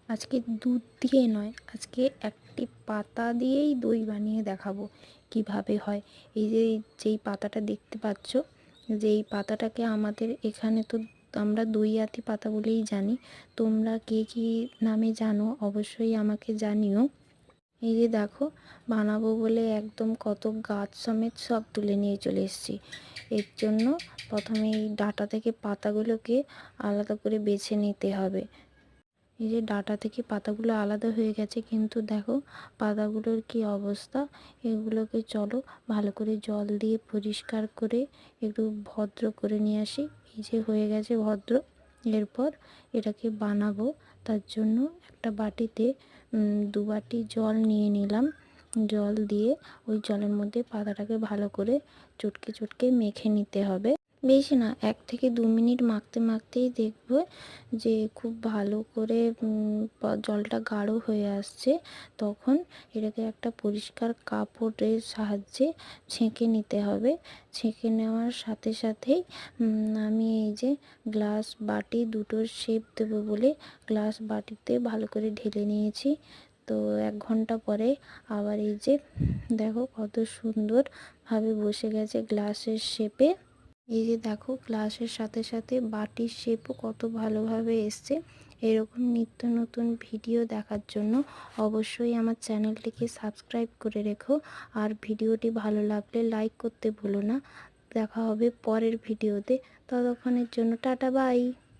আজকে দুধ দিয়ে নয়, আজকে একটি পাতা দিয়েই দই বানিয়ে দেখাবো কিভাবে হয়। এই যে যেই পাতাটা দেখতে পাচ্ছ, যেই পাতাটাকে আমাদের এখানে তো আমরা দই আতি পাতা বলেই জানি। তোমরা কে কী নামে জানো অবশ্যই আমাকে জানিও। এই যে দেখো, বানাবো বলে একদম কত গাছ সমেত সব তুলে নিয়ে চলে এসেছি। এর জন্য প্রথমে এই ডাঁটা থেকে পাতাগুলোকে আলাদা করে বেছে নিতে হবে। এই যে ডাঁটা থেকে পাতাগুলো আলাদা হয়ে গেছে, কিন্তু দেখো পাতাগুলোর কি অবস্থা। এগুলোকে চলো ভালো করে জল দিয়ে পরিষ্কার করে একটু ভদ্র করে নিয়ে আসি। এই যে হয়ে গেছে ভদ্র। এরপর এটাকে বানাবো, তার জন্য একটা বাটিতে 2 বাটি জল নিয়ে নিলাম। জল দিয়ে ওই জলের মধ্যে পাতাটাকে ভালো করে চটকে চটকে মেখে নিতে হবে। বেশি না, 1 থেকে 2 মিনিট মাখতে মাখতেই দেখবে যে খুব ভালো করে জলটা গাঢ় হয়ে আসছে। তখন এটাকে একটা পরিষ্কার কাপড়ের সাহায্যে ছেঁকে নিতে হবে। ছেঁকে নেওয়ার সাথে সাথেই আমি এই যে গ্লাস বাটি দুটোর শেপ দেবো বলে গ্লাস বাটিতে ভালো করে ঢেলে নিয়েছি। তো 1 ঘন্টা পরে আবার এই যে দেখো কত সুন্দরভাবে বসে গেছে গ্লাসের শেপে। এই যে দেখো গ্লাসের সাথে সাথে বাটির শেপও কত ভালোভাবে এসছে। এরকম নিত্য নতুন ভিডিও দেখার জন্য অবশ্যই আমার চ্যানেলটিকে সাবস্ক্রাইব করে রেখো। আর ভিডিওটি ভালো লাগলে লাইক করতে ভুলো না। দেখা হবে পরের ভিডিওতে। ততক্ষণের জন্য টাটা বাই।